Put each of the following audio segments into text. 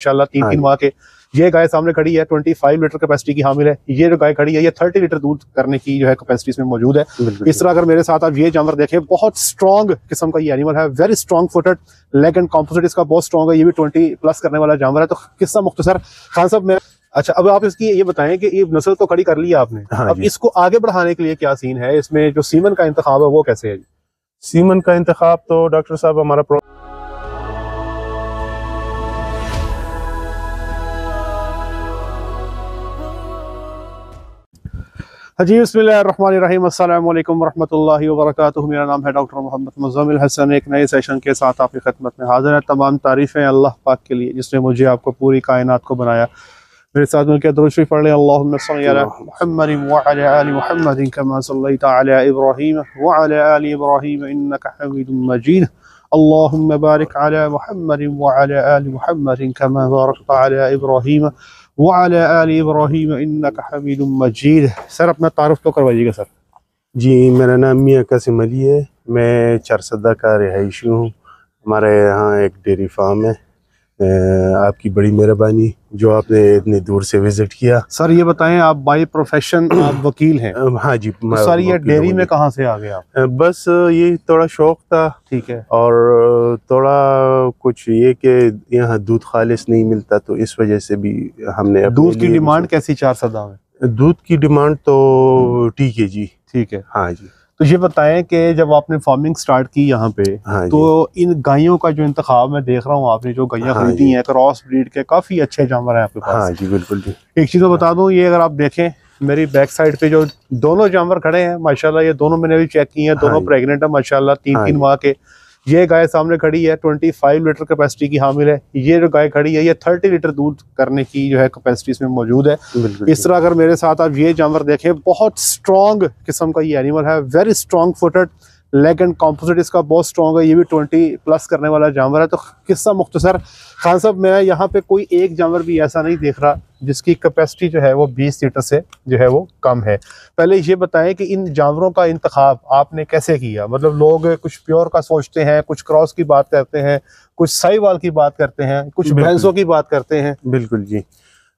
इंशाल्लाह 3-3 माह के। ये गाय सामने खड़ी है 25 लीटर कैपेसिटी की हामिल है। ये जो गाय खड़ी है ये 30 लीटर दूध करने की जो है कैपेसिटी इसमें मौजूद है। इस तरह अगर मेरे साथ आप ये जानवर देखें, बहुत स्ट्रॉन्ग किस्म का ये एनिमल है, very strong footed, leg and composite इसका बहुत स्ट्रॉन्ग है। ये भी 20+ करने वाला जानवर है। तो किस्सा मुख्तसर खान साहब मैं, अच्छा अब आप इसकी ये बताएं कि ये नस्ल तो खड़ी कर ली आपने, अब इसको आगे बढ़ाने के लिए क्या सीन है, इसमें जो सीमन का इंतखाब है वो कैसे है? सीमन का इंतखाब तो डॉक्टर साहब हमारा जी बिस्मिल्लाहिर्रहमानिर्रहीम, अस्सलाम वालेकुम वरहमतुल्लाहि वबरकातुहू। मेरा नाम है डॉक्टर मोहम्मद मुज़म्मिल हसन। एक नए सेशन के साथ आपकी खिदमत में हाजिर है। तमाम तारीफ़ें अल्लाह पाक के लिए जिसने मुझे आपको पूरी कायनात को बनाया। मेरे साथ मिलकर दुरूद शरीफ पढ़ लें। अल्लाहुम्मा सल्लि अला मुहम्मद व अला आलि मुहम्मद कमा सल्लैता अला इब्राहीम व अला आलि इब्राहीम इन्नका हमीदुम मजीद। अल्लाहुम्मा बारिक अला मुहम्मद व अला आलि मुहम्मद कमा बारकता अला इब्राहीम वअला आलि इब्राहीम इन्नका हमीदुम मजीद। सर अपना तारुफ तो करवाइएगा सर। जी, मेरा नाम मियां कासिम अली है, मैं चारसदा का रिहायशी हूँ। हमारे यहाँ एक डेयरी फार्म है। आपकी बड़ी मेहरबानी जो आपने इतनी दूर से विजिट किया। सर ये बताएं, आप बाय प्रोफेशन आप वकील हैं? हाँ जी। तो सर ये डेयरी में कहाँ से आ गए आप? बस ये थोड़ा शौक था, ठीक है, और थोड़ा कुछ ये कि यहाँ दूध खालिस नहीं मिलता, तो इस वजह से भी हमने दूध की डिमांड कैसी चारसदा में? दूध की डिमांड तो ठीक है जी। ठीक है, हाँ जी। तो ये बताएं कि जब आपने फार्मिंग स्टार्ट की यहाँ पे, हाँ तो इन गायों का जो इंतखाब मैं देख रहा हूँ, आपने जो गायें खरीदी हैं क्रॉस ब्रीड के, काफी अच्छे जानवर हैं आपके पास। हाँ जी बिल्कुल जी। एक चीज तो बता दूं, ये अगर आप देखें मेरी बैक साइड पे जो दोनों जानवर खड़े हैं माशाल्लाह, ये दोनों मैंने भी चेक किए हैं, दोनों प्रेग्नेंट है माशाल्लाह 3-3 माह के। ये गाय सामने खड़ी है 25 लीटर कैपेसिटी की हामिल है। ये जो गाय खड़ी है ये 30 लीटर दूध करने की जो है कैपेसिटी इसमें मौजूद है। इस तरह अगर मेरे साथ आप ये जानवर देखें, बहुत स्ट्रॉन्ग किस्म का ये एनिमल है, very strong footed, leg and composite इसका बहुत स्ट्रॉन्ग है। ये भी 20+ करने वाला जानवर है। तो किस्सा मुख्तसर खान साहब, मैं यहाँ पे कोई एक जानवर भी ऐसा नहीं देख रहा जिसकी कैपेसिटी जो है वो 20 लीटर से जो है वो कम है। पहले ये बताएं कि इन जानवरों का इंतखाब आपने कैसे किया? मतलब लोग कुछ प्योर का सोचते हैं, कुछ क्रॉस की बात करते हैं, कुछ साहिवाल की बात करते हैं, कुछ भैंसों की बात करते हैं। बिल्कुल जी,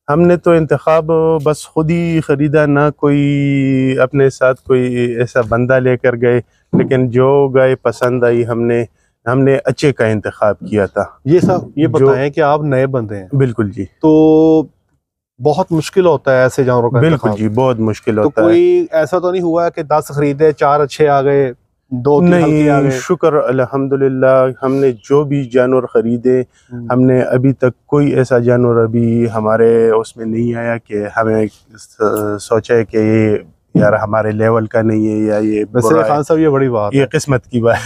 हमने तो इंतखाब बस खुद ही खरीदा, ना कोई अपने साथ कोई ऐसा बंदा लेकर गए, लेकिन जो गाय पसंद आई हमने अच्छे का इंतखाब किया था। ये सब ये बताएं कि आप नए बंदे हैं। बिल्कुल जी। तो बहुत मुश्किल होता है ऐसे जानवरों का? बिल्कुल जी, बहुत मुश्किल होता है। तो कोई ऐसा तो नहीं हुआ कि 10 खरीदे 4 अच्छे आ गए, 2-3 हल्के आ गए? शुक्र अल्हम्दुलिल्लाह, हमने जो भी जानवर खरीदे, हमने अभी तक कोई ऐसा जानवर अभी हमारे उसमें नहीं आया कि हमें सोचा है कि ये यार हमारे लेवल का नहीं है या ये वैसे खान साहब ये बड़ी बात ये किस्मत की बात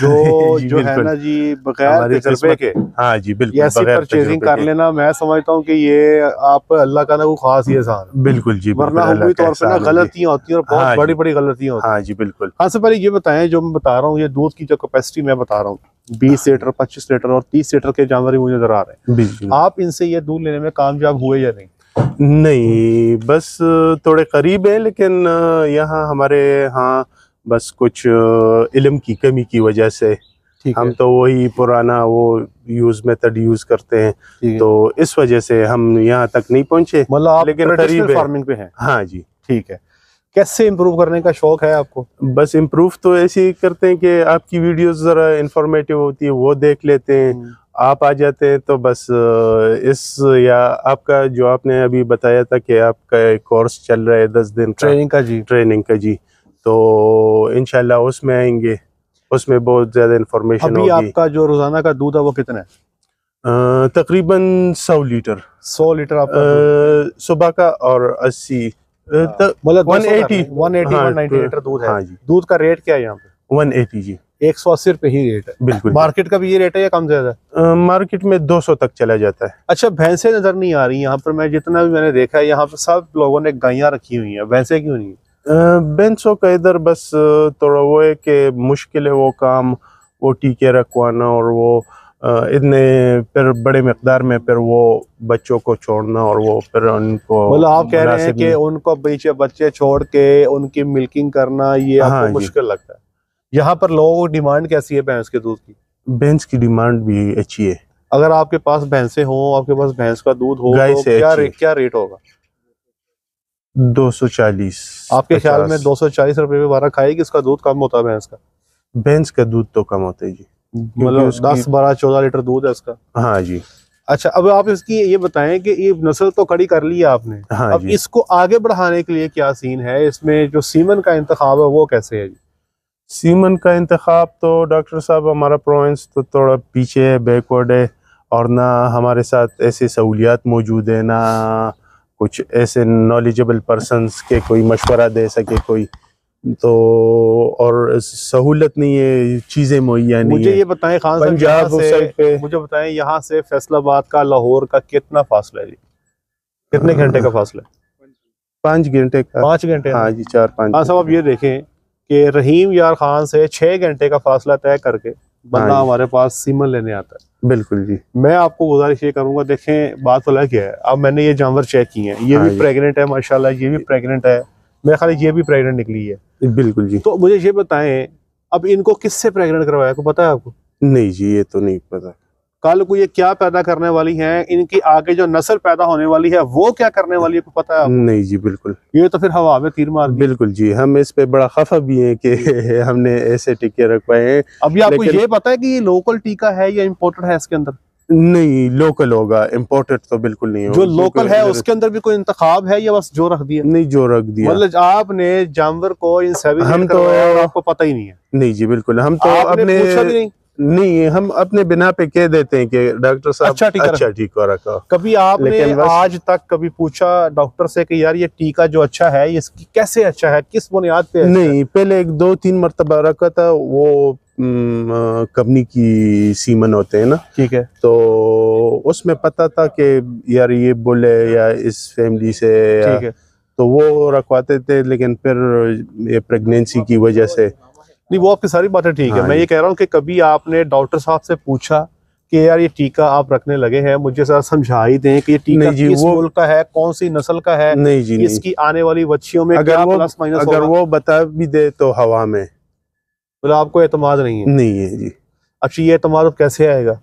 जो है ना जी, बगैर तजर्बे के। हाँ जी बिल्कुल, ऐसी परचेजिंग कर लेना, मैं समझता हूँ कि ये आप अल्लाह का ना वो खास ही एहसान। बिल्कुल जी, वरना हुई तौर पे ना गलतियां होती हैं और बहुत बड़ी बड़ी गलतियां होती हैं। हाँ जी बिल्कुल। हाँ, से पहले ये बताएं, जो मैं बता रहा हूँ ये दूध की जो कैपेसिटी मैं बता रहा हूँ 20 लीटर 25 लीटर और 30 लीटर के जानवर मुझे नजर आ रहे हैं। आप इनसे ये दूध लेने में कामयाब हुए या नहीं? नहीं, बस थोड़े करीब है, लेकिन यहाँ हमारे यहाँ बस कुछ इल्म की कमी की वजह से हम तो वही पुराना वो मेथड यूज करते हैं, तो इस वजह से हम यहाँ तक नहीं पहुँचे। मतलब लेकिन करीब फार्मिंग पे हैं? हाँ जी। ठीक है, कैसे इम्प्रूव करने का शौक है आपको? बस इम्प्रूव तो ऐसे ही करते हैं कि आपकी वीडियोस जरा इंफॉर्मेटिव होती है, वो देख लेते हैं, आप आ जाते हैं तो बस या आपका जो आपने अभी बताया था कि आपका कोर्स चल रहा है 10 दिन का ट्रेनिंग का जी, तो इंशाल्लाह उसमें आएंगे, उसमें बहुत ज़्यादा इंफॉर्मेशन होगी। अभी आपका जो रोज़ाना का दूध है वो कितना है? तकरीबन 100 लीटर। 100 लीटर आपका सुबह का, और 80 मतलब 180 लीटर दूध है। हाँ जी। दूध का रेट क्या है यहाँ पे? 180 जी। 180 रुपए ही रेट है। बिल्कुल। मार्केट का भी ये रेट है या कम ज्यादा? मार्केट में 200 तक चला जाता है। अच्छा, भैंसे नजर नहीं आ रही यहाँ पर? मैं जितना भी मैंने देखा है यहाँ पर सब लोगों ने गायें रखी हुई हैं, भैंसे क्यों नहीं? भैंसों का इधर बस थोड़ा वो है कि मुश्किल है वो काम, वो टीके रखवाना, और वो इतने फिर बड़े मकदार में फिर वो बच्चों को छोड़ना, और वो फिर उनको, मतलब आप कह रहे हैं कि उनको पीछे बच्चे छोड़ के उनकी मिल्किंग करना ये आपको मुश्किल लगता है? यहाँ पर लोगों की डिमांड कैसी है भैंस के दूध की? भैंस की डिमांड भी अच्छी है। अगर आपके पास भैंसे हो, आपके पास भैंस का दूध हो, गाय तो से क्या रेट होगा? 240। आपके ख्याल में 240 रुपए में बारह खाएगी? इसका दूध कम होता है भैंस का? भैंस का दूध तो कम होता है जी, मतलब 10, 12, 14 लीटर दूध है इसका। हाँ जी। अच्छा, अब आप इसकी ये बताएं कि ये नस्ल तो खड़ी कर ली है आपने, हाँ अब जी। इसको आगे बढ़ाने के लिए क्या सीन है? इसमें जो सीमन का इंतखाब है वो कैसे है जी? सीमन का इंतखाब तो डॉक्टर साहब हमारा प्रोविंस तो थोड़ा पीछे है, बैकवर्ड है, और ना हमारे साथ ऐसी सहूलियात मौजूद है, ना कुछ ऐसे नॉलेजेबल पर्सन्स के कोई मशवरा दे सके कोई, तो और सहूलत नहीं है, चीज़ें मुहैया नहीं मुझे है। ये बताएं खान साहब, पंजाब उस साइड पे मुझे बताएं यहाँ से फैसलाबाद का लाहौर का कितना फासला है जी? कितने घंटे का फासला है? 5 घंटे का। 5 घंटे? हाँ जी, 4-5। हाँ साहब, आप ये देखें कि रहीम यार खान से 6 घंटे का फासला तय करके बंदा हमारे पास सीमन लेने आता है। बिल्कुल जी। मैं आपको गुजारिश ये करूंगा, देखें बात तो अलग है, अब मैंने ये जानवर चेक किए हैं, ये भी प्रेग्नेंट है माशाल्लाह, ये भी प्रेग्नेंट है, मेरे ख्याल ये भी प्रेग्नेंट निकली है। बिल्कुल जी। तो मुझे ये बताएं, अब इनको किससे प्रेग्नेंट करवाया, को पता है आपको? नहीं जी, ये तो नहीं पता। कल को ये क्या पैदा करने वाली हैं, इनकी आगे जो नस्ल पैदा होने वाली है वो क्या करने वाली है, को पता है आपको? नहीं जी, बिल्कुल। ये तो फिर हवा में तीर मार दिया। बिल्कुल जी, हम इस पे बड़ा खफा भी हैं कि हमने ऐसे टीके रखवाए हैं। अभी आपको ये पता है कि ये लोकल टीका है या इम्पोर्टेड है इसके अंदर? नहीं, लोकल होगा, इम्पोर्टेड तो बिल्कुल नहीं होगा। जो लोकल है उसके अंदर भी कोई इंतखाब है या बस जो रख दिया? नहीं, जो रख दिया। मतलब आपने जानवर को इंसेमिनेट हम तो आपको पता ही नहीं है? नहीं जी, बिल्कुल। हम तो अपने पूछा भी नहीं, हम अपने बिना पे कह देते हैं कि डॉक्टर साहब अच्छा टीका रखा। कभी आपने आज तक कभी पूछा डॉक्टर से कि यार ये टीका जो अच्छा है इसकी कैसे अच्छा है, किस बुनियाद पे? नहीं, पहले 1-2-3 मरतबा रखा था, वो कंपनी की सीमन होते हैं ना, ठीक है, तो उसमें पता था कि यार ये बोले या इस फैमिली से, ठीक है, तो वो रखवाते थे। लेकिन फिर ये प्रेगनेंसी की वजह से नहीं, वो आपकी सारी बातें ठीक है। मैं ये कह रहा हूँ कि कभी आपने डॉक्टर साहब से पूछा कि यार ये टीका आप रखने लगे हैं, मुझे जरा समझा ही दें कि ये टीका किस मुल्क का है, कौन सी नस्ल का है? नहीं जी, इसकी आने वाली बच्चियों में क्या प्लस माइनस होगा? अगर वो बता भी दे तो हवा में, मतलब आपको एतमाद नहीं है? नहीं है जी। अच्छा, ये एतमाद कैसे आएगा?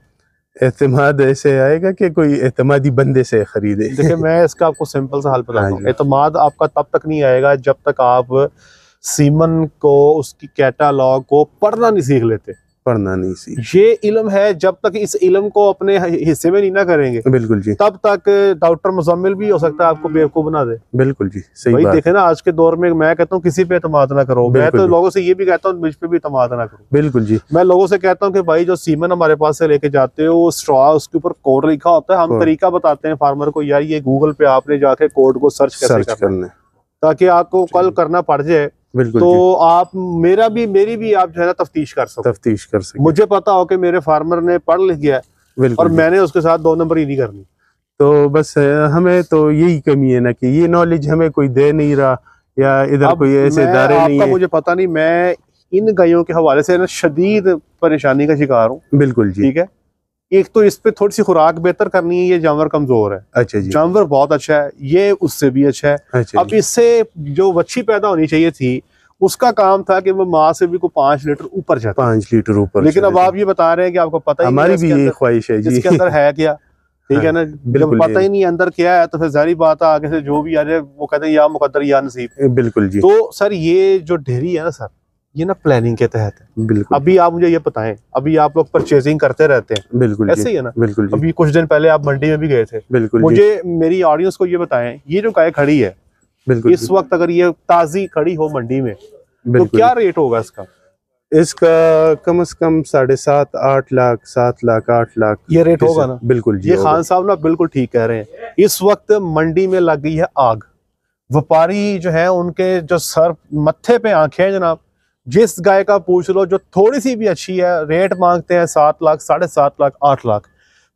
एतमाद ऐसे आएगा कि कोई एतमादी बंदे से खरीदे। देखिए, मैं इसका आपको सिंपल सा हल बताता हूँ। एतमाद आपका तब तक नहीं आएगा जब तक आप सीमन को, उसकी कैटालॉग को पढ़ना नहीं सीख लेते। पढ़ना नहीं सीख, ये इल्म है, जब तक इस इल्म को अपने हिस्से में नहीं ना करेंगे, बिल्कुल जी, तब तक डॉक्टर मुजम्मिल भी हो सकता है आपको बेवकूफ बना दे। बिल्कुल जी, सही भाई बात। देखे ना, आज के दौर में मैं कहता हूँ किसी पे एतमाद ना करो। मैं तो लोगों से ये भी कहता हूँ मुझ पे भी एतमाद ना करो। बिल्कुल जी, मैं लोगों से कहता हूँ कि भाई जो सीमन हमारे पास से लेके जाते हो, स्ट्रॉ उसके ऊपर कोड लिखा होता है, हम तरीका बताते हैं फार्मर को, यार ये गूगल पे आपने जाके कोड को सर्च कैसे करना है, ताकि आपको कल करना पड़ जाए तो आप मेरी भी आप जो है ना तफ्तीश कर सको। मुझे पता हो कि मेरे फार्मर ने पढ़ लिख गया और मैंने उसके साथ 2 नंबर ही नहीं करनी। तो बस हमें तो यही कमी है ना कि ये नॉलेज हमें कोई दे नहीं रहा, या इधर कोई ऐसे इदारे नहीं है। मुझे पता नहीं, मैं इन गायों के हवाले से ना शदीद परेशानी का शिकार हूँ। बिल्कुल जी, ठीक है। एक तो इस पे थोड़ी सी खुराक बेहतर करनी है, ये जानवर कमजोर है। अच्छा जी, जानवर बहुत अच्छा है, ये उससे भी अच्छा है। अच्छा, अब इससे जो बच्ची पैदा होनी चाहिए थी, उसका काम था कि वो माँ से भी को 5 लीटर ऊपर जाता, 5 लीटर ऊपर। लेकिन अब आप ये बता रहे हैं कि आपको पता ही हमारी भी यही ख्वाहिश है जी, इसके अंदर है क्या? ठीक है ना, जब पता ही नहीं अंदर क्या है तो फिर जारी बात है आगे से जो भी आ जाए वो कहते हैं या मुकद्दर या नसीब। बिल्कुल जी। तो सर ये जो डेयरी है ना सर, ये ना प्लानिंग के तहत है। बिल्कुल। अभी आप मुझे ये बताएं, अभी आप लोग परचेजिंग करते रहते हैं, बिल्कुल ऐसे ही है ना? बिल्कुल जी। अभी कुछ दिन पहले आप मंडी में भी गए थे। बिल्कुल। मुझे मेरी ऑडियंस को ये बताएं, ये जो गाय खड़ी है, बिल्कुल, इस वक्त अगर ये ताजी खड़ी हो मंडी में तो क्या रेट होगा इसका? इसका कम से कम 7.5, 8 लाख, 7 लाख, 8 लाख ये रेट होगा ना? बिल्कुल जी। ये खान साहब ना बिल्कुल ठीक कह रहे हैं। इस वक्त मंडी में लग गई है आग। व्यापारी जो है उनके जो सर मत्थे पे आंखें हैं जनाब, जिस गाय का पूछ लो जो थोड़ी सी भी अच्छी है, रेट मांगते हैं 7 लाख, 7.5 लाख, 8 लाख।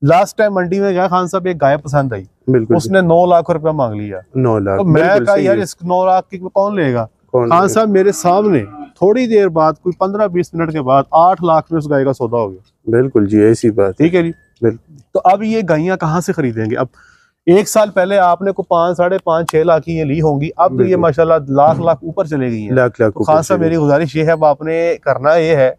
लास्ट टाइम मंडी में गया खान साहब, एक गाय पसंद आई, उसने 9 लाख रुपया मांग लिया। 9 लाख। तो मैं कहा यार इस 9 लाख की कौन लेगा? खान साहब मेरे सामने थोड़ी देर बाद, कोई 15-20 मिनट के बाद 8 लाख में उस गाय का सौदा हो गया। बिल्कुल जी, ऐसी बात। ठीक है जी। तो अब ये गायियां कहाँ से खरीदेंगे? अब 1 साल पहले आपने को 5, 5.5, 6 लाख की ये ली होंगी, अब ये माशाल्लाह लाख ऊपर चले गई है। लाख तो खान साहब मेरी गुजारिश ये है, अब आपने करना ये है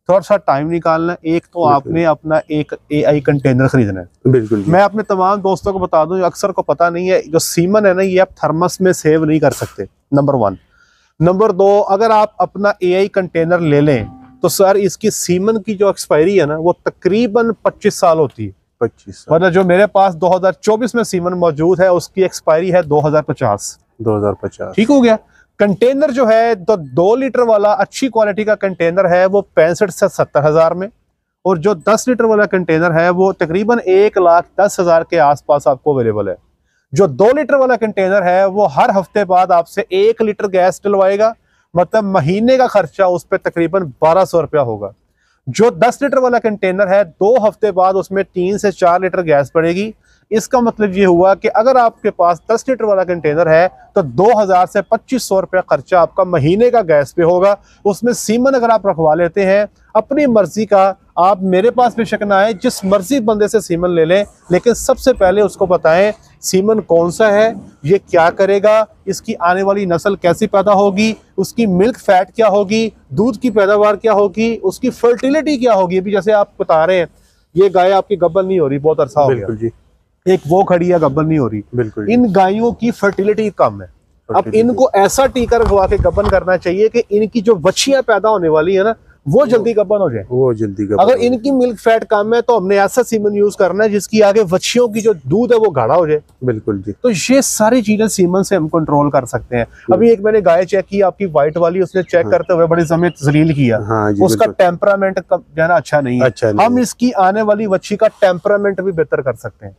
थोड़ा सा टाइम निकालना है। एक तो आपने अपना एक AI कंटेनर खरीदना है। बिल्कुल मैं अपने तमाम दोस्तों को बता दूं, अक्सर को पता नहीं है, जो सीमन है ना, ये आप थर्मस में सेव नहीं कर सकते, नंबर 1। नंबर 2, अगर आप अपना AI कंटेनर ले लें तो सर इसकी सीमन की जो एक्सपायरी है ना, वो तकरीबन 25 साल होती है। 25 मतलब जो मेरे पास 2024 में सीमन मौजूद है, उसकी एक्सपायरी है 2050। 2050। ठीक हो गया। कंटेनर जो है तो 2 लीटर वाला अच्छी क्वालिटी का कंटेनर है वो 65 से 70 हजार में, और जो 10 लीटर वाला कंटेनर है वो तकरीबन 1,10,000 के आसपास आपको अवेलेबल है। जो 2 लीटर वाला कंटेनर है वो हर हफ्ते बाद आपसे 1 लीटर गैस डलवाएगा, मतलब महीने का खर्चा उस पर तकरीबन 1200 रुपया होगा। जो 10 लीटर वाला कंटेनर है 2 हफ्ते बाद उसमें 3 से 4 लीटर गैस पड़ेगी। इसका मतलब ये हुआ कि अगर आपके पास 10 लीटर वाला कंटेनर है तो 2000 से 2500 रुपया खर्चा आपका महीने का गैस पे होगा। उसमें सीमन अगर आप रखवा लेते हैं अपनी मर्जी का, आप मेरे पास बेशक ना आए, जिस मर्जी बंदे से सीमन ले लें, लेकिन सबसे पहले उसको बताएं सीमन कौन सा है, ये क्या करेगा, इसकी आने वाली नस्ल कैसी पैदा होगी, उसकी मिल्क फैट क्या होगी, दूध की पैदावार क्या होगी, उसकी फर्टिलिटी क्या होगी। अभी जैसे आप बता रहे हैं ये गाय आपकी गब्बन नहीं हो रही, बहुत अरसा हो गया, बिल्कुल जी। एक वो खड़ी है गब्बन नहीं हो रही, बिल्कुल। इन गायों की फर्टिलिटी कम है। अब इनको ऐसा टीका रखवा के गब्बन करना चाहिए कि इनकी जो बच्चियां पैदा होने वाली है ना वो जल्दी गब्बन हो जाए, वो जल्दी गब्बन। अगर इनकी मिल्क फैट कम है तो हमने ऐसा सीमन यूज करना है जिसकी आगे बच्चियों की जो दूध है वो गाढ़ा हो जाए। बिल्कुल जी। तो ये सारी चीजें सीमन से हम कंट्रोल कर सकते हैं। अभी एक मैंने गाय चेक की आपकी व्हाइट वाली, उसने चेक करते हुए बड़ी समय जलील किया। हाँ जी, उसका टेम्परामेंट जो है ना अच्छा नहीं है। अच्छा नहीं हम इसकी आने वाली बच्ची का टेम्परामेंट भी बेहतर कर सकते हैं।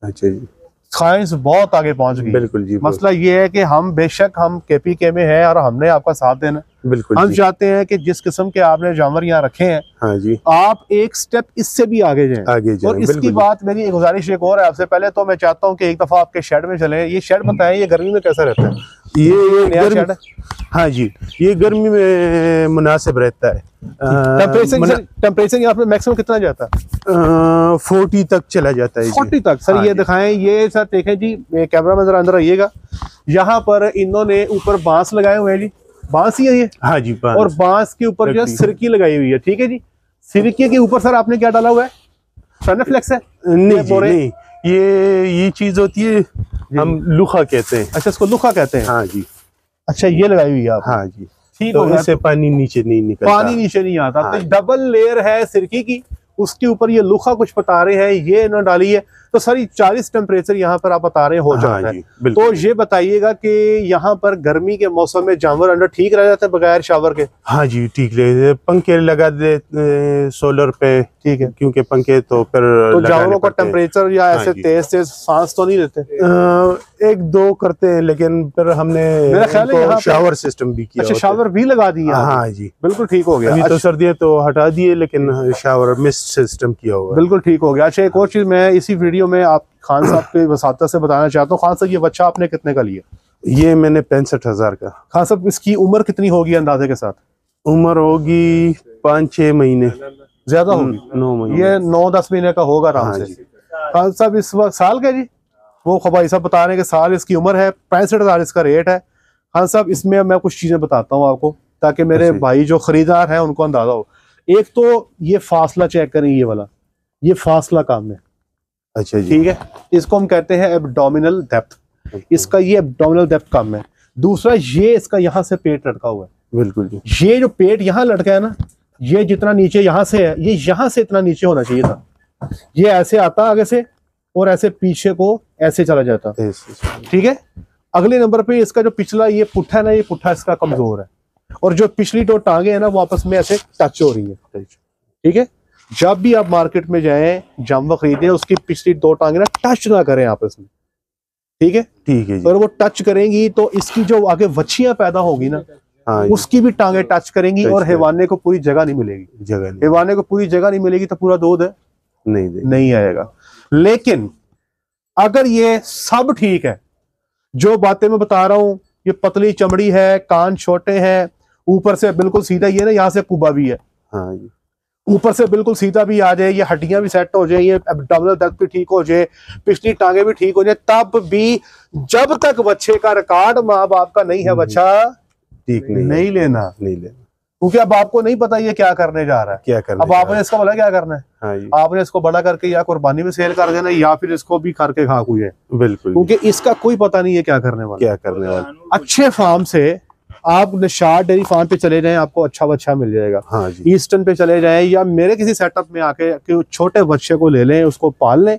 अच्छा जी। साइंस बहुत आगे पहुंच गई। बिल्कुल जी। मसला ये है कि हम बेशक हम KPK में हैं और हमने आपका साथ देना। बिल्कुल हम जी। चाहते हैं कि जिस किस्म के आपने जानवर यहाँ रखे हैं, हाँ जी, आप एक स्टेप इससे भी आगे जाएं। आगे जाएं। और इसकी बात मेरी एक गुजारिश एक और है आपसे, पहले तो मैं चाहता हूँ कि एक दफा आपके शेड में चलें। ये शेड बताएं ये गर्मी में कैसा रहता है? ये नया गर्मी, शेड है? हाँ जी, ये गर्मी में मुनासिब रहता है। टेम्परेचर यहाँ पे मैक्सिमम कितना जाता है? 40 तक चला जाता है। 40 तक? सर हाँ ये दिखाएं, ये सर देखें जी, कैमरा में जरा अंदर आइएगा। यहाँ पर इन्होंने ऊपर बांस लगाए हुए हैं जी, बांस ही है ये? हाँ जी, बांस। और बांस के ऊपर जो है सिरकी लगाई हुई है। ठीक है जी। सिरकी के ऊपर सर आपने क्या डाला हुआ है? सनफ्लेक्स है? नहीं जी, नहीं, ये चीज होती है, हम लुखा कहते हैं। अच्छा, इसको लुखा कहते हैं? हाँ जी। अच्छा, ये लगाई हुई है आप? हाँ जी। ठीक तो हो गया। इससे पानी नीचे नहीं निकलता, पानी नीचे नहीं आता। हाँ। तो डबल लेयर है सिरकी की, उसके ऊपर ये लुखा कुछ बता रहे हैं, ये इन्होंने डाली है। तो सर 40 टेम्परेचर यहाँ पर आप बता रहे हो जाता है। तो ये बताइएगा कि यहाँ पर गर्मी के मौसम में जानवर अंदर ठीक रह जाते हैं बगैर शावर के? हाँ जी, ठीक रहे। पंखे लगा दे सोलर पे, ठीक है, क्योंकि पंखे तो फिर तो जानवरों का टेम्परेचर या ऐसे तेज तेज सांस तो नहीं लेते? 1-2 करते हैं, लेकिन फिर हमने मेरा ख्याल है शावर सिस्टम भी किया। अच्छा, शावर भी लगा दिया? हाँ जी, बिल्कुल ठीक हो गया। अभी तो सर्दियाँ तो हटा दिए, लेकिन शावर मिस्ट सिस्टम किया हुआ। बिल्कुल ठीक हो गया। अच्छा, एक और चीज मैं इसी वीडियो में आप खान साहब के वसाता से बताना चाहता हूँ। खान साहब, ये बच्चा आपने कितने का लिया? ये मैंने 65,000 का। खान साहब, इसकी उम्र कितनी होगी अंदाजे के साथ? उम्र होगी 5-6 महीने, ज्यादा होगी? 9 महीने। ये 9-10 महीने का होगा आराम से। खान साहब इस वक्त साल का जी? वो भाई साहब बता रहे हैं कि साल इसकी उम्र है, 65,000 इसका रेट है। खान साहब, इसमें मैं कुछ चीजें बताता हूँ आपको ताकि मेरे भाई जो खरीदार हैं उनको अंदाजा हो। एक तो ये फासला चेक करें, ये वाला, ये फासला काम है। अच्छा जी, ठीक है। इसको हम कहते हैं एब्डोमिनल डेप्थ, इसका ये एब्डोमिनल डेप्थ कम है। दूसरा, ये इसका यहाँ से पेट लटका हुआ है। बिल्कुल जी। ये जो पेट यहाँ लटका है ना, ये जितना नीचे यहाँ से है, ये यहाँ से इतना नीचे होना चाहिए था। ये ऐसे आता आगे से और ऐसे पीछे को ऐसे चला जाता। ठीक है। अगले नंबर पे इसका जो पिछला ये पुट्ठा है ना, ये पुट्ठा इसका कमजोर है, और जो पिछली 2 टांगे है ना वो आपस में ऐसे टच हो रही है। ठीक है। जब भी आप मार्केट में जाएं, जानवर खरीदें, उसकी पिछली 2 टांगे ना टच ना करें आपस में। ठीक है, ठीक है जी। और वो टच करेंगी तो इसकी जो आगे बच्चियां पैदा होगी ना, हाँ, उसकी भी टांगे टच करेंगी और हैवाने को पूरी जगह नहीं मिलेगी। हैवाने को पूरी जगह नहीं मिलेगी तो पूरा दूध नहीं आएगा। लेकिन अगर ये सब ठीक है, जो बातें मैं बता रहा हूं, ये पतली चमड़ी है, कान छोटे हैं, ऊपर से बिल्कुल सीधा, ये ना यहाँ से कुबा भी है, हाँ जी, ऊपर से बिल्कुल सीधा भी आ जाए, ये हड्डियां भी सेट हो जाए, ये एब्डोमिनल दर्द भी ठीक हो जाए, पिछली टांगे भी ठीक हो जाए, तब भी जब तक बच्चे का रिकॉर्ड माँ बाप का नहीं है, बच्चा ठीक नहीं लेना। क्योंकि अब आपको नहीं पता ये क्या करने जा रहा है, क्या करने अब आपने इसका बोला क्या करना है। हाँ जी, आपने इसको बड़ा करके या कुर्बानी में सेल कर देना या फिर इसको भी करके खा खुए, बिल्कुल, क्योंकि इसका कोई पता नहीं है क्या करने वाला। क्या करने वाला। अच्छे फार्म से आप निशाद डेयरी फार्म पे चले जाएं, आपको अच्छा बच्चा मिल जाएगा। हाँ जी, ईस्टर्न पे चले जाएं या मेरे किसी सेटअप में आके कि छोटे बच्चे को ले लें, उसको पाल लें,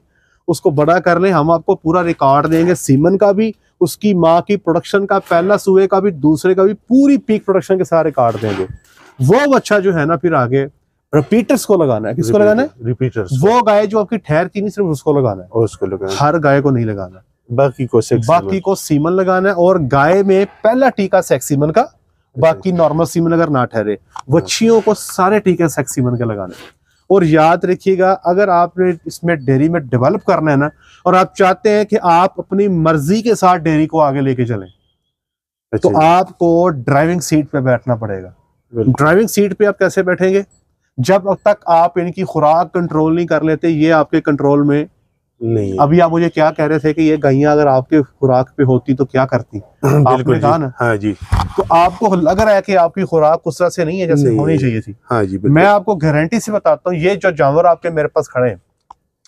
उसको बड़ा कर लें। हम आपको पूरा रिकॉर्ड देंगे, सीमन का भी, उसकी माँ की प्रोडक्शन का, पहला सुए का भी, दूसरे का भी, पूरी पीक प्रोडक्शन के सारे रिकॉर्ड देंगे। वो बच्चा जो है ना फिर आगे रिपीटर्स को लगाना है। किसको लगाना है? रिपीटर्स। वो गाय जो आपकी ठहरती नहीं सिर्फ उसको लगाना है, उसको लगाना, हर गाय को नहीं लगाना, बाकी को सीमन लगाना है। और गाय में पहला टीका सेक्स सीमन का, बाकी नॉर्मल सीमन अगर ना ठहरे, बच्चियों को सारे टीके सेक्स सीमन के लगाने। और याद रखिएगा, अगर आपने इसमें डेयरी में डेवलप करना है ना, और आप चाहते हैं कि आप अपनी मर्जी के साथ डेयरी को आगे लेके चलें, तो आपको ड्राइविंग सीट पे बैठना पड़ेगा। ड्राइविंग सीट पे आप कैसे बैठेंगे? जब तक आप इनकी खुराक कंट्रोल नहीं कर लेते, ये आपके कंट्रोल में नहीं। अभी आप मुझे क्या कह रहे थे कि ये गायें अगर आपके खुराक पे होती तो क्या करती? आपने कहा ना। हाँ जी। तो आपको लग रहा है कि आपकी खुराक उस तरह से नहीं है जैसे होनी चाहिए थी। हाँ जी, मैं आपको गारंटी से बताता हूँ, ये जो जानवर आपके मेरे पास खड़े हैं,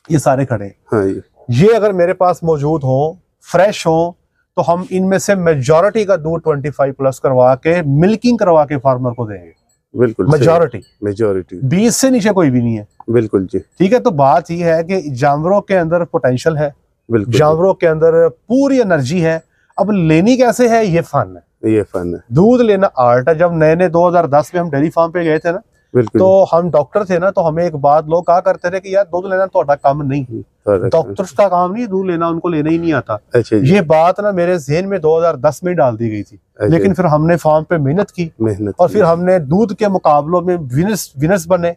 ये सारे खड़े हैं, हाँ जी, ये अगर मेरे पास मौजूद हो, फ्रेश हो, तो हम इनमें से मेजॉरिटी का दूध 25+ करवा के, मिल्किंग करवा के फार्मर को देंगे। बिल्कुल, मेजॉरिटी 20 से नीचे कोई भी नहीं है। बिल्कुल जी, ठीक है। तो बात यह है कि जानवरों के अंदर पोटेंशियल है, जानवरों के अंदर पूरी एनर्जी है। अब लेनी कैसे है, ये फन है, ये फन है। दूध लेना आर्ट है। जब नए 2010 में हम डेयरी फार्म पे गए थे ना, तो हम डॉक्टर थे ना, तो हमें एक बात लोग कहा करते थे कि यार दूध लेना तो काम नहीं, डॉक्टर्स का काम नहीं दूध लेना, उनको लेना ही नहीं आता। ये बात ना मेरे ज़हन में 2010 में डाल दी गई थी। लेकिन फिर हमने फार्म पे मेहनत की और फिर हमने दूध के मुकाबलों में विनर्स बने,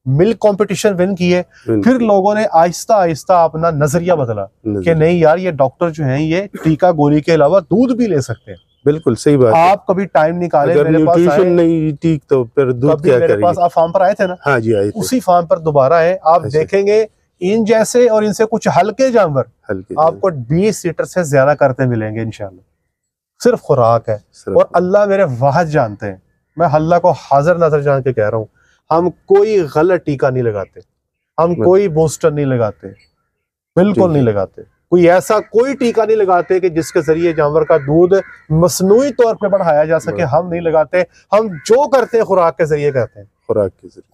मिल्क कंपटीशन विन किए। फिर लोगों ने आहिस्ता आहिस्ता अपना नजरिया बदला कि नहीं यार, ये डॉक्टर जो हैं ये टीका गोली के अलावा दूध भी ले सकते हैं। बिल्कुल सही बात। आप कभी टाइम निकाले, मेरे पास आए, नहीं ठीक तो फिर दूध क्या मेरे पास आप फार्म पर आए थे ना? हाँ जी, आए थे। उसी फार्म पर दोबारा आए, आप देखेंगे इन जैसे और इनसे कुछ हल्के जानवर आपको 20 लीटर से ज्यादा करते मिलेंगे इंशाल्लाह। सिर्फ खुराक है। और अल्लाह मेरे वाहिद जानते हैं, मैं अल्लाह को हाजिर नजर जान के कह रहा हूँ, हम कोई गलत टीका नहीं लगाते, हम कोई बूस्टर नहीं लगाते, बिल्कुल नहीं लगाते। कोई ऐसा कोई टीका नहीं लगाते कि जिसके जरिए जानवर का दूध मसनूई तौर पे बढ़ाया जा सके, हम नहीं लगाते। हम जो करते हैं खुराक के जरिए करते हैं।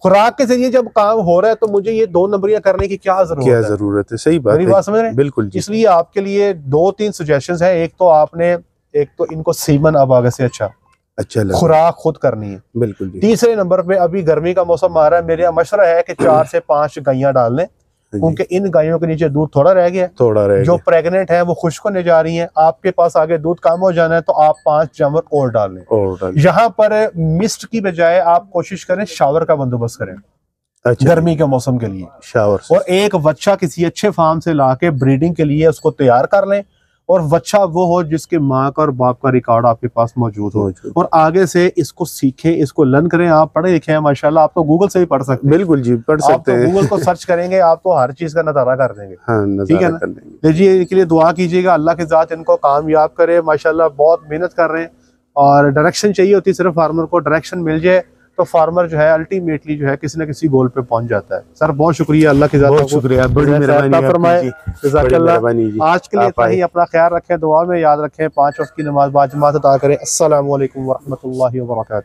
खुराक के जरिए जब काम हो रहा है तो मुझे ये 2 नंबरियां करने की क्या जरूरत है? सही बात, मेरी बात समझ रहे हैं? बिल्कुल। इसलिए आपके लिए 2-3 सजेशंस हैं। एक तो इनको सीमन अब आगे से अच्छा खुराक खुद करनी है। बिल्कुल। तीसरे नंबर पे अभी गर्मी का मौसम आ रहा है, मेरा मशवरा है कि 4 से 5 गायें डाल लें, क्योंकि इन गायों के नीचे दूध थोड़ा रह गया, जो प्रेग्नेंट है वो खुश्क होने जा रही हैं। आपके पास आगे दूध कम हो जाना है तो आप 5 जानवर और डाल लें। यहाँ पर मिस्ट की बजाय आप कोशिश करें शावर का बंदोबस्त करें। गर्मी के मौसम के लिए शावर, और एक बच्चा किसी अच्छे फार्म से लाके ब्रीडिंग के लिए उसको तैयार कर लें, और बच्चा वो हो जिसके माँ का और बाप का रिकॉर्ड आपके पास मौजूद हो, और आगे से इसको सीखें, इसको लर्न करें। आप पढ़े लिखे हैं माशाल्लाह, आप तो गूगल से भी पढ़ सकते हैं। बिल्कुल जी, पढ़ सकते हैं। गूगल को सर्च करेंगे, आप तो हर चीज का नजारा कर देंगे। ठीक है ना? लीजिए, इनके लिए दुआ कीजिएगा, अल्लाह के जात इनको कामयाब करे। माशाल्लाह बहुत मेहनत कर रहे हैं, और डायरेक्शन चाहिए होती है। सिर्फ फार्मर को डायरेक्शन मिल जाए तो फार्मर जो है अल्टीमेटली जो है किसी न किसी गोल पे पहुंच जाता है। सर बहुत शुक्रिया, अल्लाह के बहुत शुक्रिया, बड़ी मेहरबानी। आज के लिए इतना ही, अपना ख्याल रखें, दुआ में याद रखें, 5 वक्त की नमाज बाजमात अता करें। अस्सलामु अलैकुम व रहमतुल्लाहि व बरकातहू।